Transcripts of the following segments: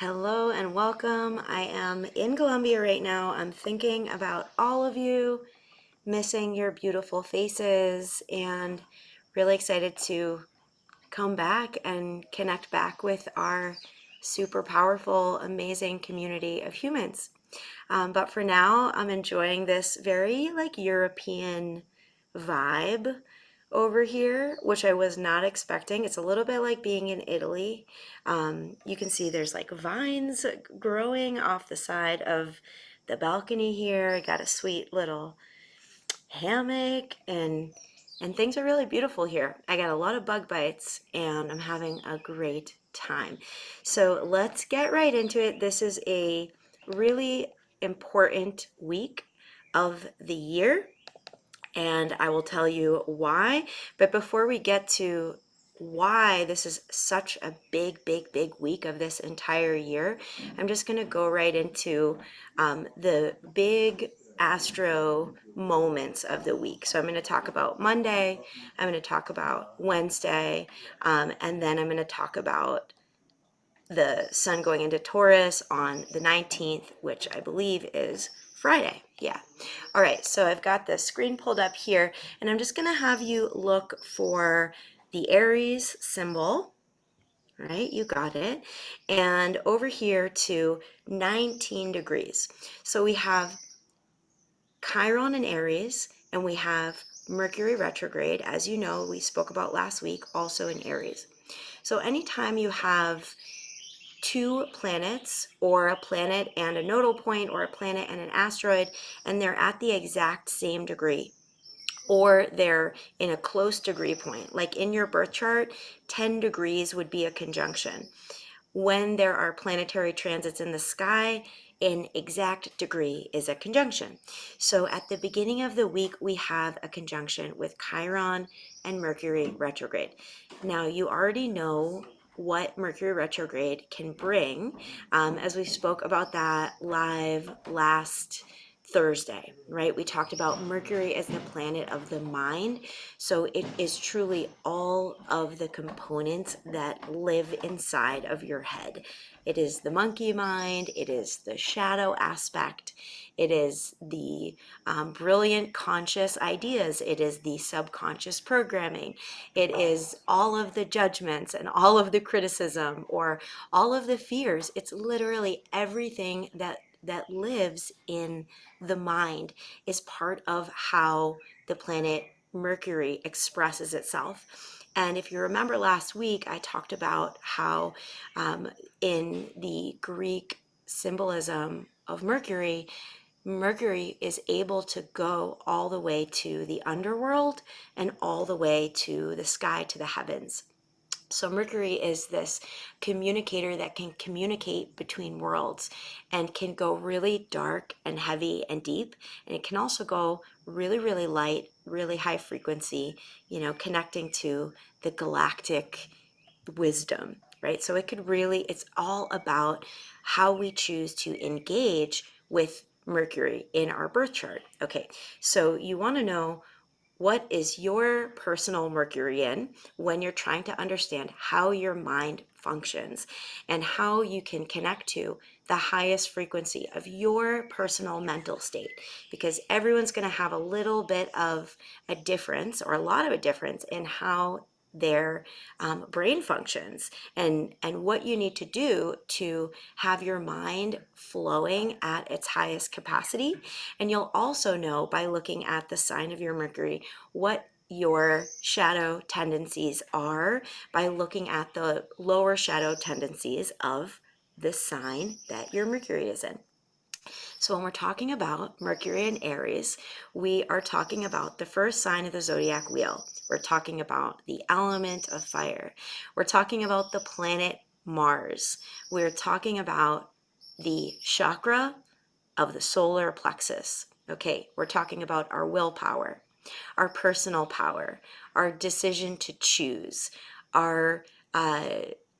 Hello and welcome. I am in Colombia right now. I'm thinking about all of you, missing your beautiful faces, and really excited to come back and connect back with our super powerful, amazing community of humans. But for now, I'm enjoying this very European vibe over here, which I was not expecting. It's a little bit like being in Italy. You can see there's like vines growing off the side of the balcony here. I got a sweet little hammock and things are really beautiful here. I got a lot of bug bites and I'm having a great time. So let's get right into it. This is a really important week of the year and I will tell you why. But before we get to why this is such a big week of this entire year, I'm just going to go right into the big astro moments of the week. So I'm going to talk about Monday, I'm going to talk about Wednesday, and then I'm going to talk about the sun going into Taurus on the 19th, which I believe is Friday. Yeah. All right. So I've got the screen pulled up here, and I'm just going to have you look for the Aries symbol. Right, you got it. And over here to 19 degrees. So we have Chiron in Aries, and we have Mercury retrograde, as you know, we spoke about last week, also in Aries. So anytime you have two planets, or a planet and a nodal point, or a planet and an asteroid, and they're at the exact same degree, or they're in a close degree point, like in your birth chart, 10 degrees would be a conjunction. When there are planetary transits in the sky, an exact degree is a conjunction. So at the beginning of the week, we have a conjunction with Chiron and Mercury retrograde. Now, you already know what Mercury retrograde can bring, as we spoke about that live last Thursday, right? We talked about Mercury as the planet of the mind. So it is truly all of the components that live inside of your head. It is the monkey mind, it is the shadow aspect, it is the brilliant conscious ideas, it is the subconscious programming, it is all of the judgments and all of the criticism or all of the fears. It's literally everything that lives in the mind is part of how the planet Mercury expresses itself. And if you remember last week, I talked about how in the Greek symbolism of Mercury, Mercury is able to go all the way to the underworld and all the way to the sky, to the heavens. So Mercury is this communicator that can communicate between worlds and can go really dark and heavy and deep. And it can also go really light, really high frequency, connecting to the galactic wisdom, right? So it could really, it's all about how we choose to engage with Mercury in our birth chart. Okay, so you want to know what is your personal Mercury in when you're trying to understand how your mind functions and how you can connect to the highest frequency of your personal mental state, because everyone's going to have a little bit of a difference or a lot of a difference in how their brain functions and what you need to do to have your mind flowing at its highest capacity. And you'll also know by looking at the sign of your Mercury what your shadow tendencies are by looking at the lower shadow tendencies of the sign that your Mercury is in. So when we're talking about Mercury and Aries, we are talking about the first sign of the zodiac wheel. We're talking about the element of fire. We're talking about the planet Mars. We're talking about the chakra of the solar plexus. Okay, we're talking about our willpower, our personal power, our decision to choose, our uh,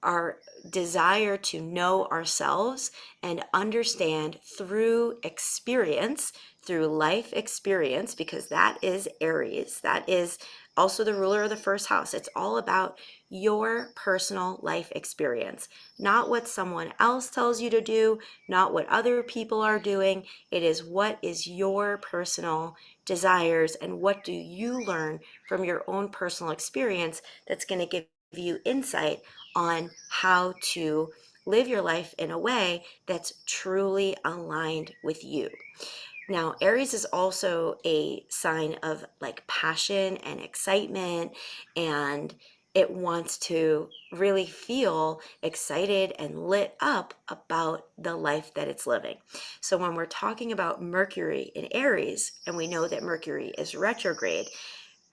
our desire to know ourselves and understand through experience, through life experience, because that is Aries. That is also the ruler of the first house. It's all about your personal life experience, not what someone else tells you to do, not what other people are doing. It is what is your personal desires and what do you learn from your own personal experience that's going to give you insight on how to live your life in a way that's truly aligned with you. Now, Aries is also a sign of like passion and excitement, and it wants to really feel excited and lit up about the life that it's living. So, when we're talking about Mercury in Aries, and we know that Mercury is retrograde,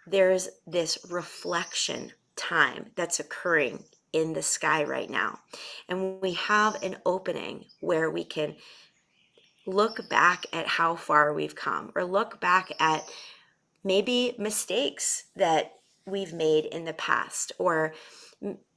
there's this reflection time that's occurring in the sky right now. And we have an opening where we can look back at how far we've come, or look back at maybe mistakes that we've made in the past, or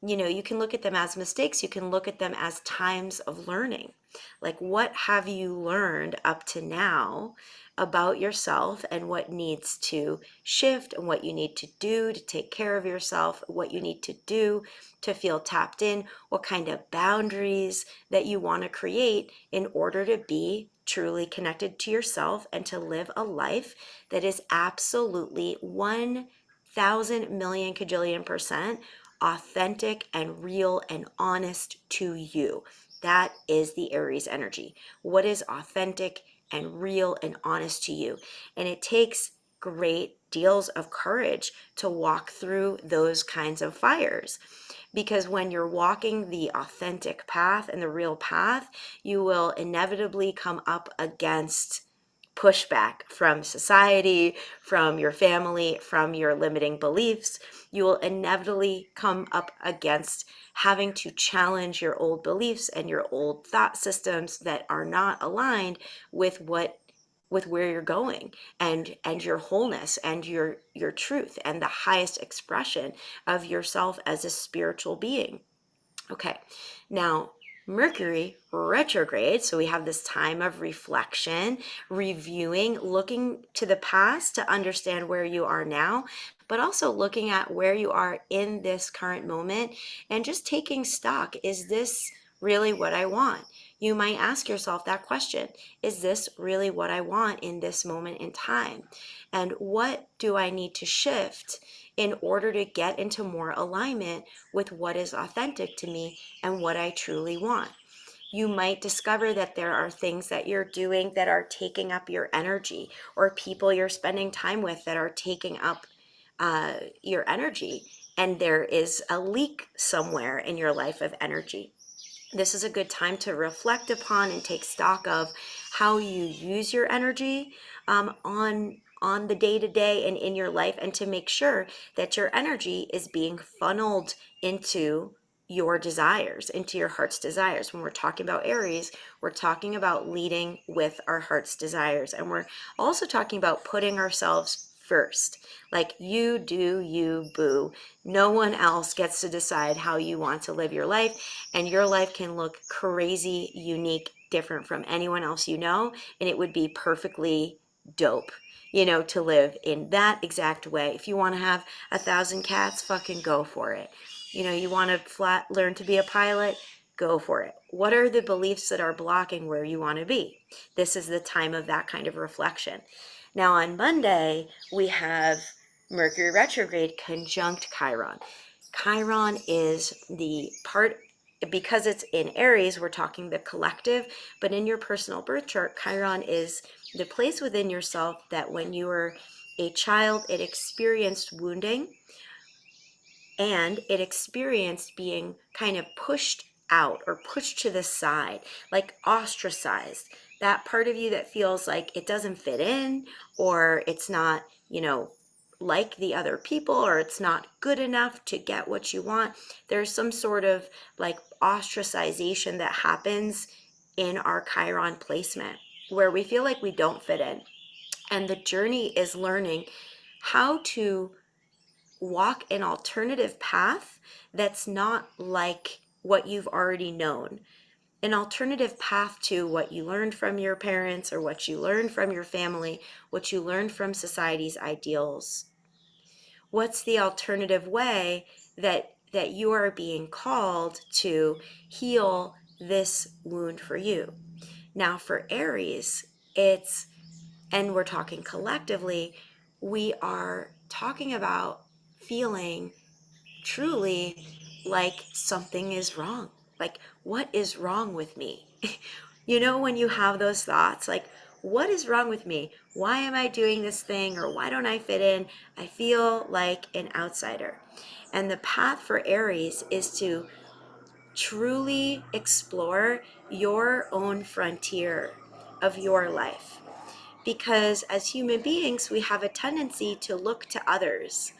you can look at them as mistakes, you can look at them as times of learning. Like, what have you learned up to now about yourself, and what needs to shift, and what you need to do to take care of yourself, what you need to do to feel tapped in, what kind of boundaries that you want to create in order to be truly connected to yourself and to live a life that is absolutely 1,000 million cajillion percent authentic and real and honest to you. That is the Aries energy. What is authentic and real and honest to you? And it takes great deals of courage to walk through those kinds of fires. Because when you're walking the authentic path and the real path, you will inevitably come up against pushback from society, from your family, from your limiting beliefs. You will inevitably come up against having to challenge your old beliefs and your old thought systems that are not aligned with where you're going, and your wholeness and your truth and the highest expression of yourself as a spiritual being. Okay, now Mercury retrograde, so we have this time of reflection, reviewing, looking to the past to understand where you are now, but also looking at where you are in this current moment and just taking stock. Is this really what I want? You might ask yourself that question. Is this really what I want in this moment in time? And what do I need to shift in order to get into more alignment with what is authentic to me and what I truly want? You might discover that there are things that you're doing that are taking up your energy, or people you're spending time with that are taking up your energy, and there is a leak somewhere in your life of energy. This is a good time to reflect upon and take stock of how you use your energy on the day-to-day and in your life, and to make sure that your energy is being funneled into your desires, into your heart's desires. When we're talking about Aries, we're talking about leading with our heart's desires, and we're also talking about putting ourselves first. Like, you do you, boo. No one else gets to decide how you want to live your life, and your life can look crazy, unique, different from anyone else you know, and it would be perfectly dope, to live in that exact way. If you want to have 1,000 cats, fucking go for it. You want to learn to be a pilot, go for it. What are the beliefs that are blocking where you want to be? This is the time of that kind of reflection. Now on Monday, we have Mercury retrograde conjunct Chiron. Chiron is the part, because it's in Aries, we're talking the collective, but in your personal birth chart, Chiron is the place within yourself that when you were a child, it experienced wounding, and it experienced being kind of pushed out or pushed to the side, like ostracized. That part of you that feels like it doesn't fit in, or it's not, like the other people, or it's not good enough to get what you want. There's some sort of like ostracization that happens in our Chiron placement where we feel like we don't fit in. And the journey is learning how to walk an alternative path that's not like what you've already known. An alternative path to what you learned from your parents, or what you learned from your family, what you learned from society's ideals. What's the alternative way that you are being called to heal this wound for you? Now for Aries, and we're talking collectively, we are talking about feeling truly like something is wrong. Like, what is wrong with me? When you have those thoughts, like, what is wrong with me? Why am I doing this thing? Or why don't I fit in? I feel like an outsider. And the path for Aries is to truly explore your own frontier of your life. Because as human beings, we have a tendency to look to others.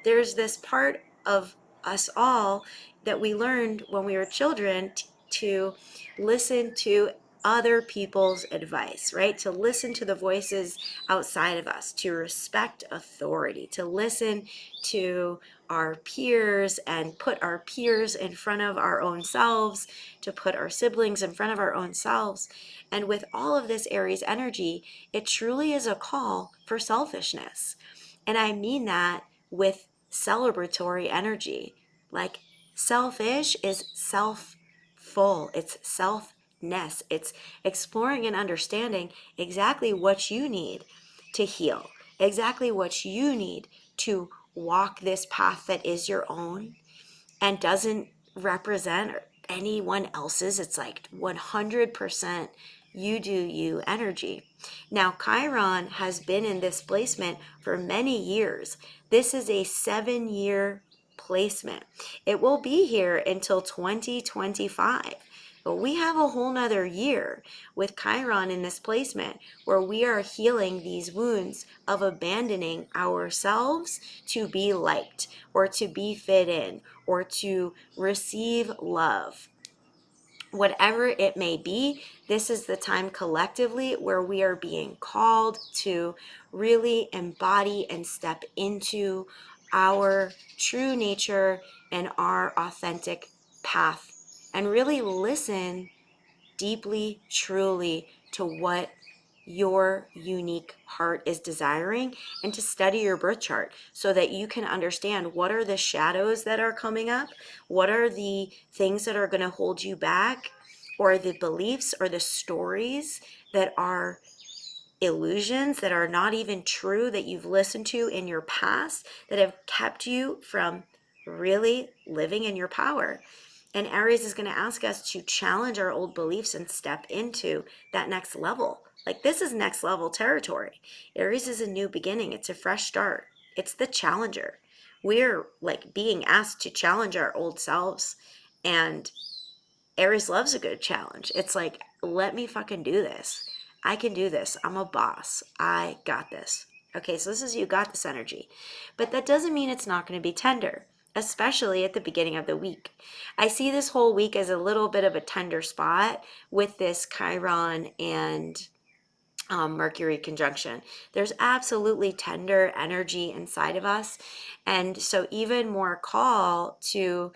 There's this part of us all that we learned when we were children to listen to other people's advice, right? To listen to the voices outside of us, to respect authority, to listen to our peers and put our peers in front of our own selves, to put our siblings in front of our own selves. And with all of this Aries energy, it truly is a call for selfishness. And I mean that with celebratory energy. Like, selfish is self-full, it's selfness, it's exploring and understanding exactly what you need to heal, exactly what you need to walk this path that is your own and doesn't represent anyone else's. It's like 100% you do you energy. Now, Chiron has been in this placement for many years. This is a 7-year placement. It will be here until 2025. But we have a whole nother year with Chiron in this placement where we are healing these wounds of abandoning ourselves to be liked or to be fit in or to receive love. Whatever it may be, this is the time collectively where we are being called to really embody and step into our true nature and our authentic path and really listen deeply, truly to what your unique heart is desiring, and to study your birth chart so that you can understand what are the shadows that are coming up, what are the things that are going to hold you back, or the beliefs or the stories that are illusions that are not even true that you've listened to in your past that have kept you from really living in your power. And Aries is going to ask us to challenge our old beliefs and step into that next level. Like, this is next level territory. Aries is a new beginning. It's a fresh start. It's the challenger. We're like being asked to challenge our old selves. And Aries loves a good challenge. It's like, let me fucking do this. I can do this. I'm a boss. I got this. Okay, so this is you got this energy. But that doesn't mean it's not going to be tender, especially at the beginning of the week. I see this whole week as a little bit of a tender spot with this Chiron and Mercury conjunction. There's absolutely tender energy inside of us. And so even more call to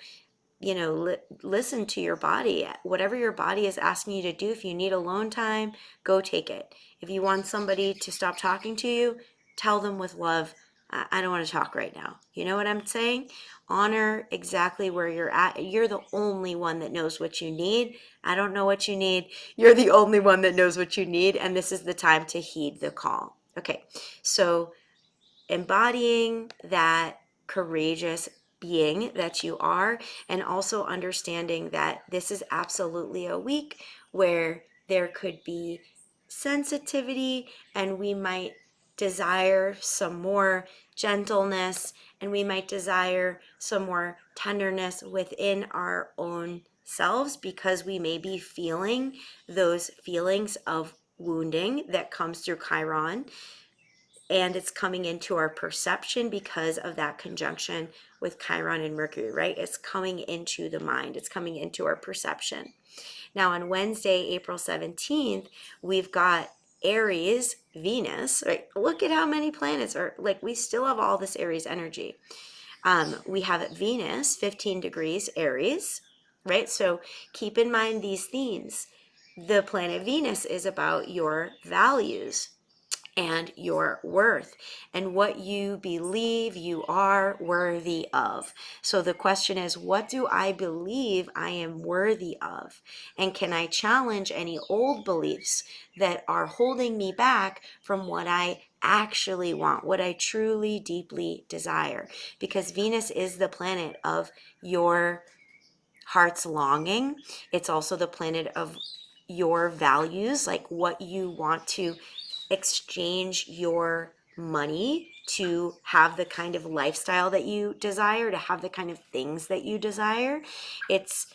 listen to your body. Whatever your body is asking you to do, if you need alone time, go take it. If you want somebody to stop talking to you, tell them with love, I don't want to talk right now. You know what I'm saying? Honor exactly where you're at. You're the only one that knows what you need. I don't know what you need. You're the only one that knows what you need, and this is the time to heed the call. Okay, so embodying that courageous being that you are, and also understanding that this is absolutely a week where there could be sensitivity and we might desire some more gentleness and we might desire some more tenderness within our own selves because we may be feeling those feelings of wounding that comes through Chiron, and it's coming into our perception because of that conjunction with Chiron and Mercury, right? It's coming into the mind, it's coming into our perception. Now on Wednesday, April 17th, we've got Aries, Venus, right? Look at how many planets are, like, we still have all this Aries energy. We have Venus, 15 degrees Aries, right? So keep in mind these themes. The planet Venus is about your values, and your worth and what you believe you are worthy of. So the question is, what do I believe I am worthy of? And can I challenge any old beliefs that are holding me back from what I actually want, what I truly, deeply desire? Because Venus is the planet of your heart's longing. It's also the planet of your values, like what you want to exchange your money to have the kind of lifestyle that you desire, to have the kind of things that you desire. It's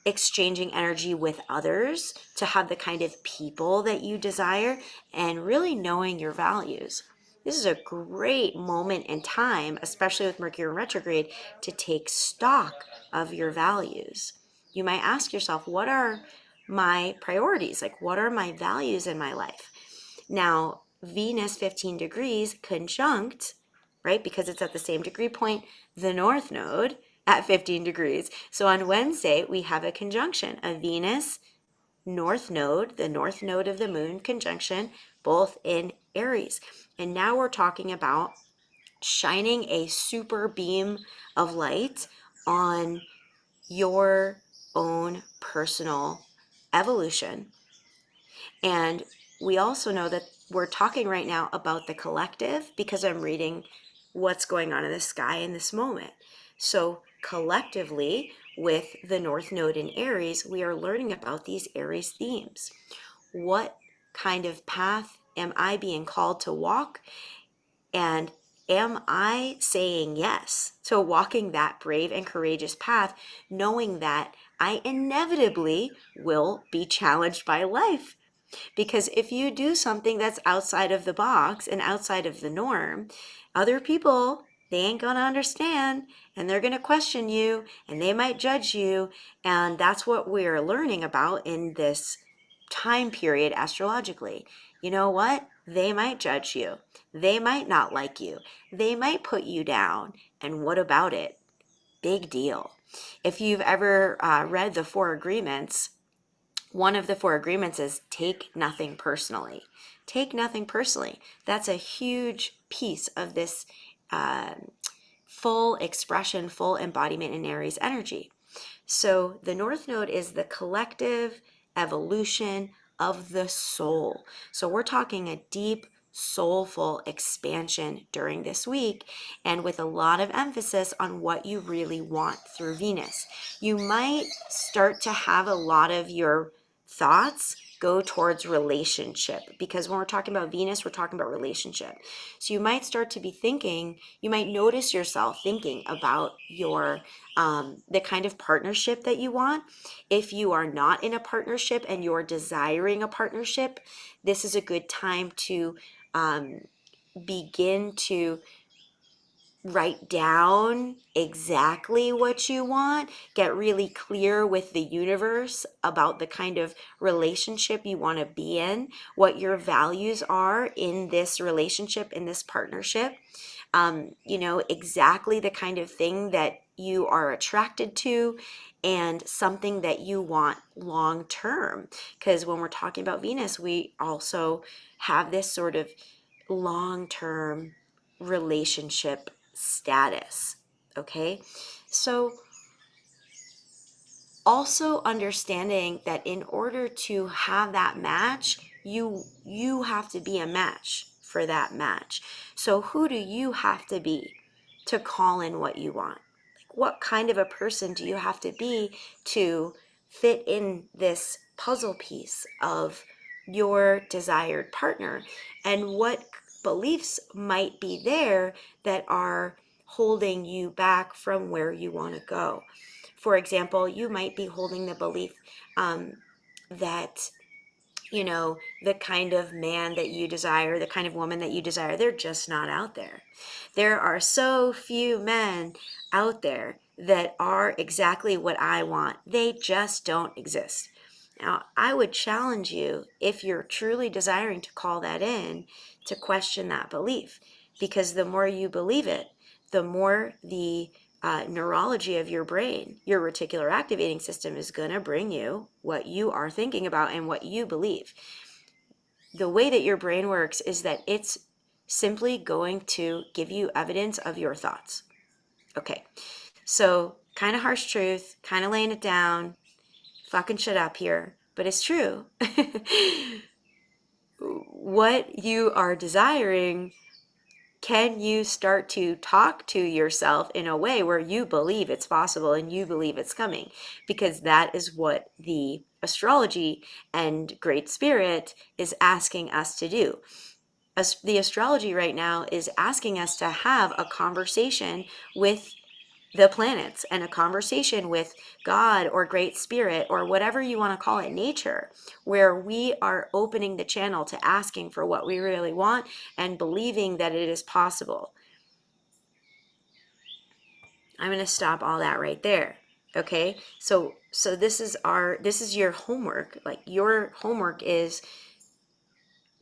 exchanging energy with others to have the kind of people that you desire, and really knowing your values. This is a great moment in time, especially with Mercury in retrograde, to take stock of your values. You might ask yourself, what are my priorities? Like, what are my values in my life? Now, Venus 15 degrees conjunct, right, because it's at the same degree point, the North Node at 15 degrees. So on Wednesday, we have a conjunction, a Venus North Node, the North Node of the Moon conjunction, both in Aries. And now we're talking about shining a super beam of light on your own personal evolution. And we also know that we're talking right now about the collective because I'm reading what's going on in the sky in this moment. So collectively, with the North Node in Aries, we are learning about these Aries themes. What kind of path am I being called to walk? And am I saying yes to walking that brave and courageous path, knowing that I inevitably will be challenged by life? Because if you do something that's outside of the box and outside of the norm, other people, they ain't going to understand, and they're going to question you, and they might judge you. And that's what we're learning about in this time period astrologically. You know what? They might judge you. They might not like you. They might put you down. And what about it? Big deal. If you've ever read the Four Agreements, one of the four agreements is take nothing personally. Take nothing personally. That's a huge piece of this full expression, full embodiment in Aries energy. So the North Node is the collective evolution of the soul. So we're talking a deep, soulful expansion during this week, and with a lot of emphasis on what you really want through Venus. You might start to have a lot of your thoughts go towards relationship, because when we're talking about Venus, we're talking about relationship. So you might start to be thinking, you might notice yourself thinking about your the kind of partnership that you want. If you are not in a partnership and you're desiring a partnership, this is a good time to begin to write down exactly what you want, get really clear with the universe about the kind of relationship you want to be in, what your values are in this relationship, in this partnership. Exactly the kind of thing that you are attracted to, and something that you want long term. Because when we're talking about Venus, we also have this sort of long term relationship status. Okay, so also understanding that in order to have that match, you have to be a match for that match. So who do you have to be to call in what you want? Like, what kind of a person do you have to be to fit in this puzzle piece of your desired partner? And what beliefs might be there that are holding you back from where you want to go? For example, you might be holding the belief that, the kind of man that you desire, the kind of woman that you desire, they're just not out there. There are so few men out there that are exactly what I want. They just don't exist. Now, I would challenge you, if you're truly desiring to call that in, to question that belief, because the more you believe it, the more the neurology of your brain, your reticular activating system, is going to bring you what you are thinking about and what you believe. The way that your brain works is that it's simply going to give you evidence of your thoughts. Okay, so kind of harsh truth, kind of laying it down, fucking shit up here, but it's true. What you are desiring, can you start to talk to yourself in a way where you believe it's possible and you believe it's coming? Because that is what the astrology and Great Spirit is asking us to do. As the astrology right now is asking us to have a conversation with the planets and a conversation with God or Great Spirit or whatever you want to call it, nature, where we are opening the channel to asking for what we really want and believing that it is possible. I'm going to stop all that right there. Okay? So this is your homework. Like, your homework is,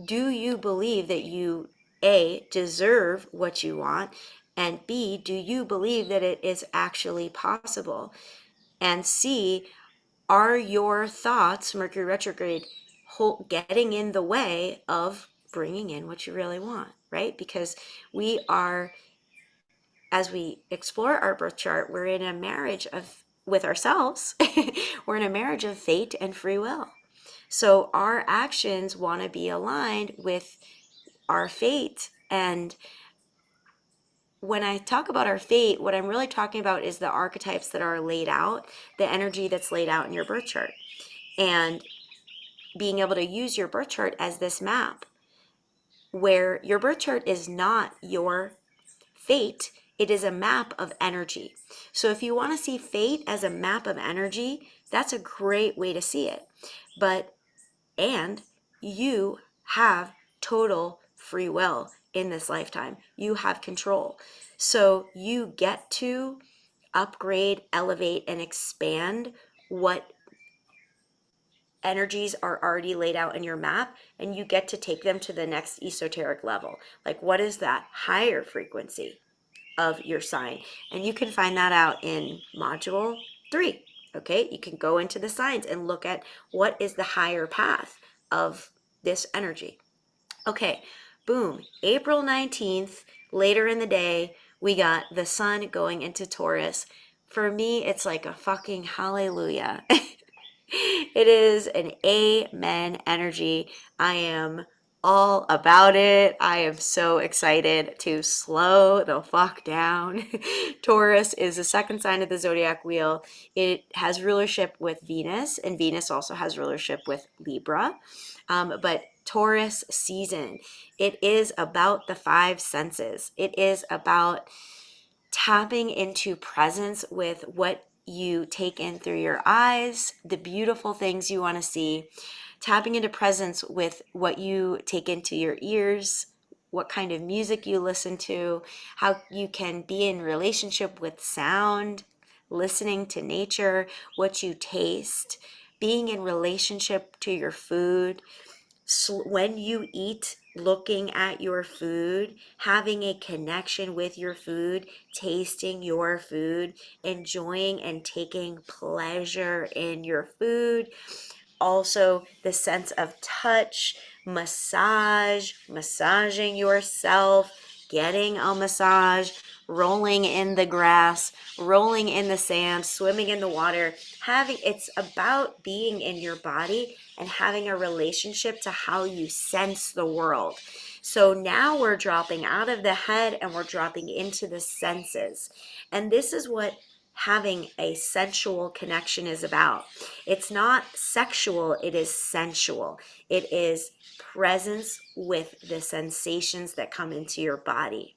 do you believe that you A, deserve what you want, and B, do you believe that it is actually possible? And C, are your thoughts, Mercury retrograde, getting in the way of bringing in what you really want, right? Because we are, as we explore our birth chart, we're in a marriage of with ourselves. We're in a marriage of fate and free will. So our actions want to be aligned with our fate. And when I talk about our fate, what I'm really talking about is the archetypes that are laid out, the energy that's laid out in your birth chart, and being able to use your birth chart as this map, where your birth chart is not your fate, it is a map of energy. So if you want to see fate as a map of energy, that's a great way to see it. And you have total free will in this lifetime. You have control. So you get to upgrade, elevate, and expand what energies are already laid out in your map, and you get to take them to the next esoteric level. Like, what is that higher frequency of your sign? And you can find that out in module 3. Okay, you can go into the signs and look at what is the higher path of this energy. Okay, boom, April 19th, later in the day, we got the sun going into Taurus. For me, it's like a fucking hallelujah. It is an amen energy. I am all about it. I am so excited to slow the fuck down. Taurus is the second sign of the zodiac wheel. It has rulership with Venus, and Venus also has rulership with Libra. But Taurus season, it is about the five senses. It is about tapping into presence with what you take in through your eyes, the beautiful things you want to see, tapping into presence with what you take into your ears, what kind of music you listen to, how you can be in relationship with sound, listening to nature, what you taste, being in relationship to your food, when you eat, looking at your food, having a connection with your food, tasting your food, enjoying and taking pleasure in your food. Also, the sense of touch, massaging yourself, getting a massage, rolling in the grass, rolling in the sand, swimming in the water. It's about being in your body and having a relationship to how you sense the world. So now we're dropping out of the head and we're dropping into the senses. And this is what having a sensual connection is about. It's not sexual, it is sensual. It is presence with the sensations that come into your body.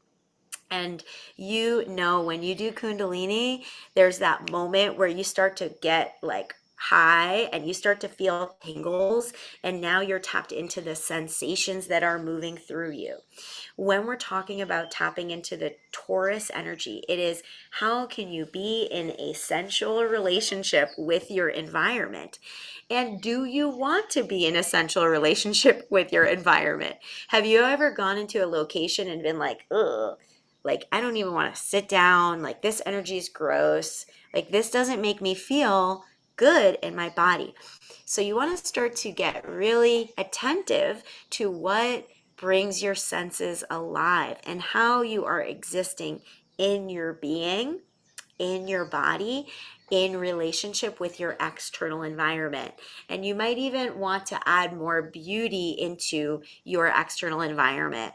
And when you do Kundalini, there's that moment where you start to get like high and you start to feel tingles, and now you're tapped into the sensations that are moving through you. When we're talking about tapping into the Taurus energy, it is, how can you be in a sensual relationship with your environment? And do you want to be in a sensual relationship with your environment? Have you ever gone into a location and been like, ugh, like, I don't even want to sit down. Like, this energy is gross. Like, this doesn't make me feel good in my body. So you want to start to get really attentive to what brings your senses alive, and how you are existing in your being, in your body, in relationship with your external environment. And you might even want to add more beauty into your external environment.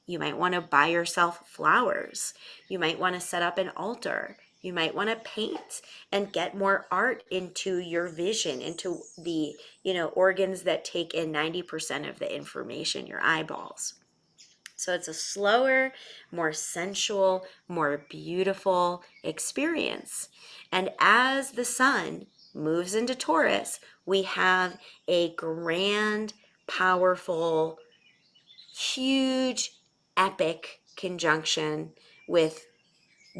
You might want to buy yourself flowers. You might want to set up an altar. You might want to paint and get more art into your vision, into the, organs that take in 90% of the information, your eyeballs. So it's a slower, more sensual, more beautiful experience. And as the sun moves into Taurus, we have a grand, powerful, huge, epic conjunction with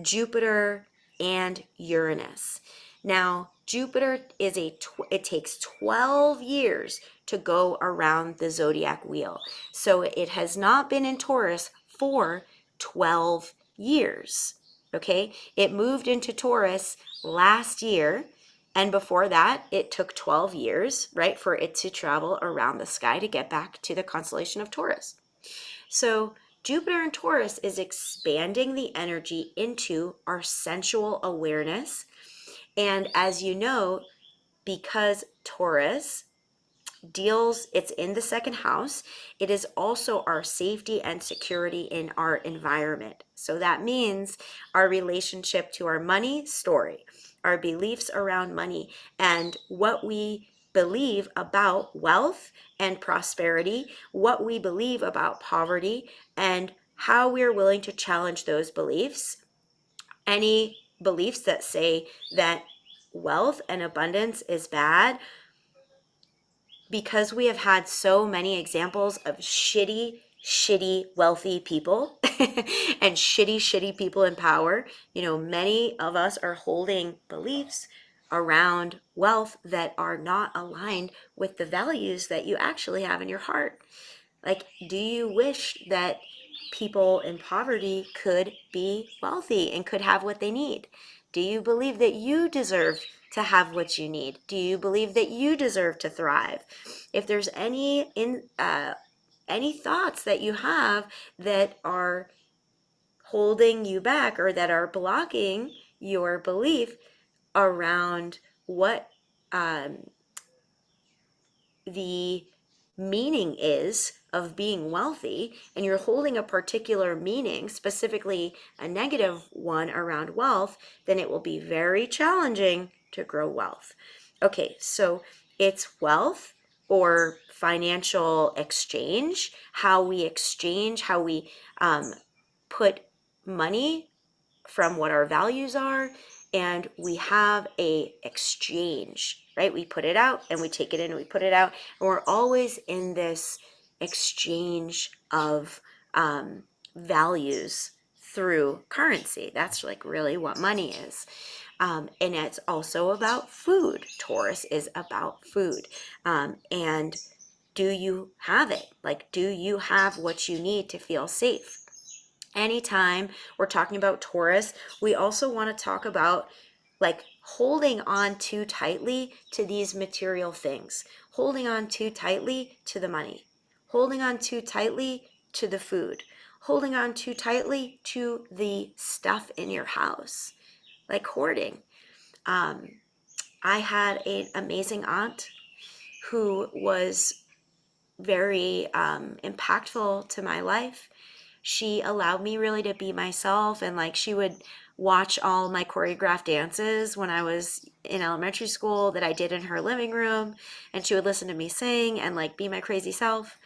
Jupiter and Uranus. Now, Jupiter it takes 12 years to go around the zodiac wheel. So it has not been in Taurus for 12 years. Okay? It moved into Taurus last year, and before that, it took 12 years, right, for it to travel around the sky to get back to the constellation of Taurus. So Jupiter in Taurus is expanding the energy into our sensual awareness. And as you know, because Taurus it's in the second house, it is also our safety and security in our environment. So that means our relationship to our money story, our beliefs around money, and what we believe about wealth and prosperity, what we believe about poverty, and how we're willing to challenge those beliefs. Any beliefs that say that wealth and abundance is bad, because we have had so many examples of shitty wealthy people and shitty people in power, many of us are holding beliefs around wealth that are not aligned with the values that you actually have in your heart. Like, do you wish that people in poverty could be wealthy and could have what they need? Do you believe that you deserve to have what you need? Do you believe that you deserve to thrive? If there's any thoughts that you have that are holding you back or that are blocking your belief around what the meaning is of being wealthy, and you're holding a particular meaning, specifically a negative one around wealth, then it will be very challenging to grow wealth. Okay, so it's wealth or financial exchange, how we exchange, how we put money from what our values are, and we have a exchange, right? We put it out and we take it in and we put it out, and we're always in this exchange of values through currency. That's like really what money is. And it's also about food. Taurus is about food. And do you have it? Like, do you have what you need to feel safe? Anytime we're talking about Taurus, we also want to talk about like holding on too tightly to these material things, holding on too tightly to the money, holding on too tightly to the food, holding on too tightly to the stuff in your house, like hoarding. I had an amazing aunt who was very impactful to my life. She allowed me really to be myself, and like she would watch all my choreographed dances when I was in elementary school that I did in her living room, and she would listen to me sing and like be my crazy self.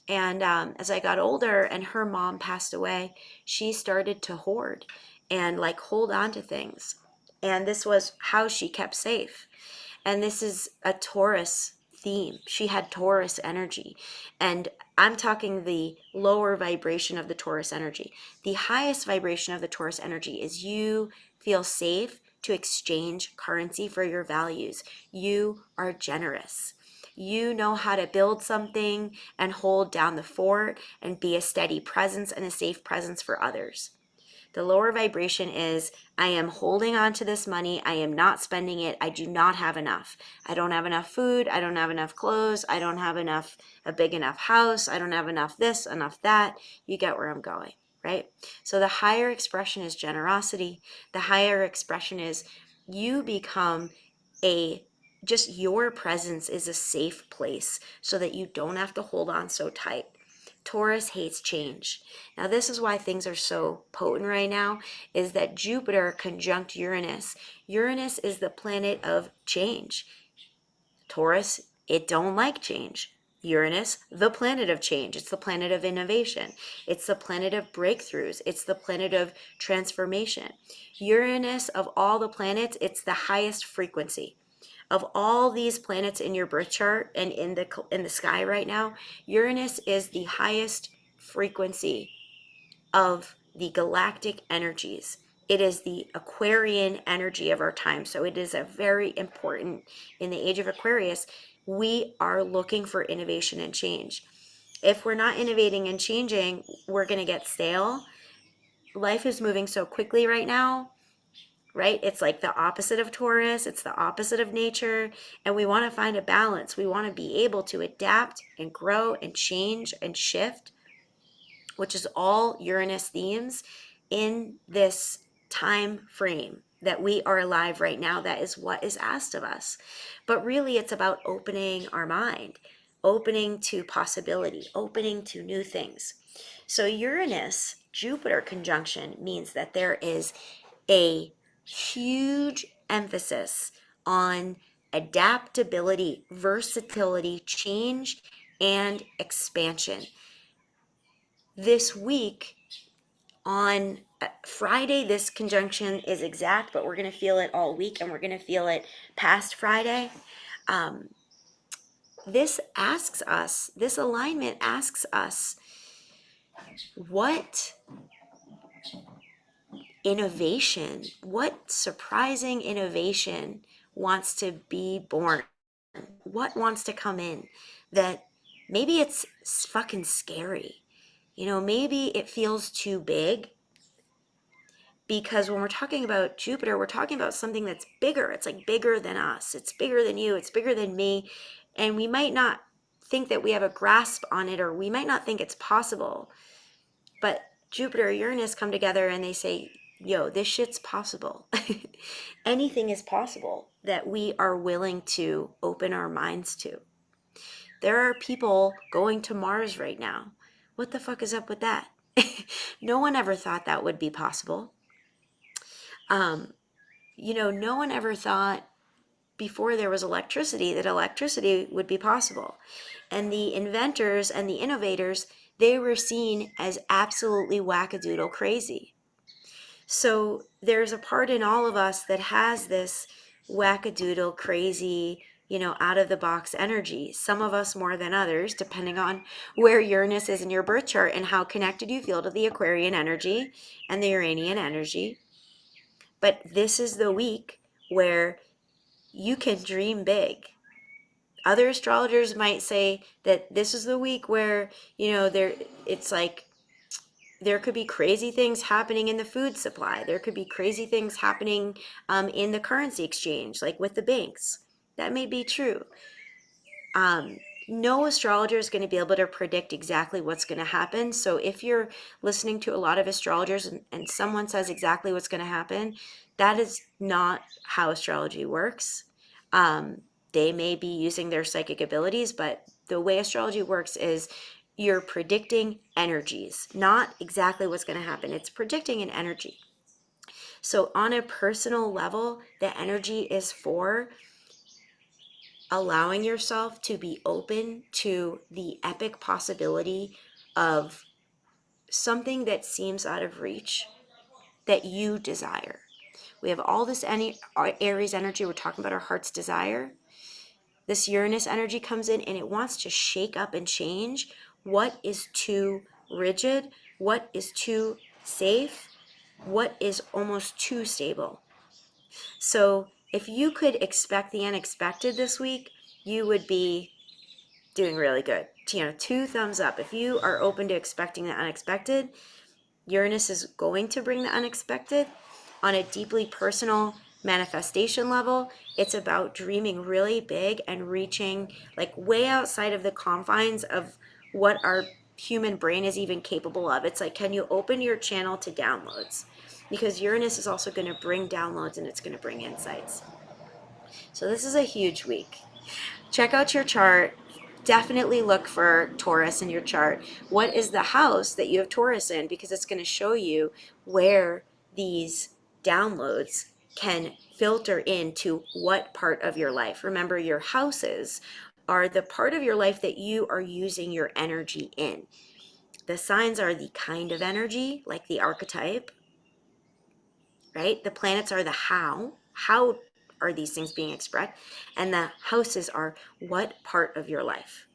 And as I got older and her mom passed away, she started to hoard and like hold on to things, and this was how she kept safe. And this is a Taurus theme. She had Taurus energy. And I'm talking the lower vibration of the Taurus energy. The highest vibration of the Taurus energy is you feel safe to exchange currency for your values. You are generous. You know how to build something and hold down the fort and be a steady presence and a safe presence for others. The lower vibration is, I am holding on to this money. I am not spending it. I do not have enough. I don't have enough food. I don't have enough clothes. I don't have a big enough house. I don't have enough this, enough that. You get where I'm going, right? So the higher expression is generosity. The higher expression is you become just your presence is a safe place so that you don't have to hold on so tight. Taurus hates change. Now, this is why things are so potent right now, is that Jupiter conjunct Uranus. Uranus is the planet of change. Taurus, it don't like change. Uranus, the planet of change. It's the planet of innovation. It's the planet of breakthroughs. It's the planet of transformation. Uranus, of all the planets, it's the highest frequency. Of all these planets in your birth chart and in the sky right now, Uranus is the highest frequency of the galactic energies. It is the Aquarian energy of our time. So it is a very important, in the age of Aquarius, we are looking for innovation and change. If we're not innovating and changing, we're going to get stale. Life is moving so quickly right now, right? It's like the opposite of Taurus. It's the opposite of nature. And we want to find a balance. We want to be able to adapt and grow and change and shift, which is all Uranus themes in this time frame that we are alive right now. That is what is asked of us. But really, it's about opening our mind, opening to possibility, opening to new things. So Uranus Jupiter conjunction means that there is a huge emphasis on adaptability, versatility, change, and expansion. This week, on Friday, this conjunction is exact, but we're going to feel it all week and we're going to feel it past Friday. This alignment asks us, what innovation, what surprising innovation wants to be born? What wants to come in that maybe it's fucking scary? Maybe it feels too big, because when we're talking about Jupiter, we're talking about something that's bigger. It's like bigger than us. It's bigger than you. It's bigger than me. And we might not think that we have a grasp on it, or we might not think it's possible. But Jupiter, Uranus come together and they say, yo, this shit's possible. Anything is possible that we are willing to open our minds to. There are people going to Mars right now. What the fuck is up with that? No one ever thought that would be possible. No one ever thought before there was electricity that electricity would be possible. And the inventors and the innovators, they were seen as absolutely wackadoodle crazy. So there's a part in all of us that has this wackadoodle crazy, out of the box energy. Some of us more than others, depending on where Uranus is in your birth chart and how connected you feel to the Aquarian energy and the Uranian energy. But this is the week where you can dream big. Other astrologers might say that this is the week where, it's like there could be crazy things happening in the food supply. There could be crazy things happening in the currency exchange, like with the banks. That may be true. No astrologer is going to be able to predict exactly what's going to happen. So if you're listening to a lot of astrologers and someone says exactly what's going to happen, that is not how astrology works. They may be using their psychic abilities, but the way astrology works is you're predicting energies, not exactly what's going to happen. It's predicting an energy. So on a personal level, the energy is for allowing yourself to be open to the epic possibility of something that seems out of reach that you desire. We have all this Aries energy. We're talking about our heart's desire. This Uranus energy comes in and it wants to shake up and change what is too rigid, what is too safe, what is almost too stable. So if you could expect the unexpected this week, you would be doing really good. 2 thumbs up. If you are open to expecting the unexpected, Uranus is going to bring the unexpected on a deeply personal manifestation level. It's about dreaming really big and reaching like way outside of the confines of what our human brain is even capable of. It's like, can you open your channel to downloads? Because Uranus is also going to bring downloads and it's going to bring insights. So this is a huge week. Check out your chart. Definitely look for Taurus in your chart. What is the house that you have Taurus in? Because it's going to show you where these downloads can filter into what part of your life. Remember, your houses are the part of your life that you are using your energy in. The signs are the kind of energy, like the archetype, right? The planets are the how. How are these things being expressed? And the houses are what part of your life,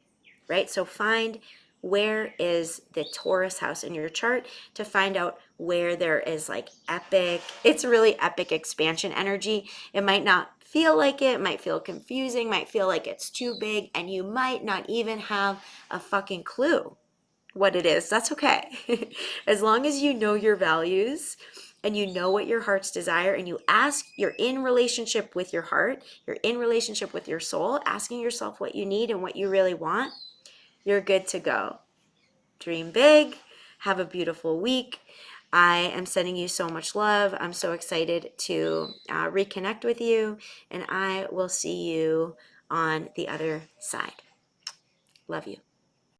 right? So find where is the Taurus house in your chart to find out where there is like epic, it's really epic expansion energy. It might not feel like it might feel confusing, might feel like it's too big, and you might not even have a fucking clue what it is. That's okay. As long as you know your values and you know what your heart's desire and you ask, you're in relationship with your heart, you're in relationship with your soul, asking yourself what you need and what you really want, you're good to go. Dream big. Have a beautiful week. I am sending you so much love. I'm so excited to reconnect with you, and I will see you on the other side. Love you.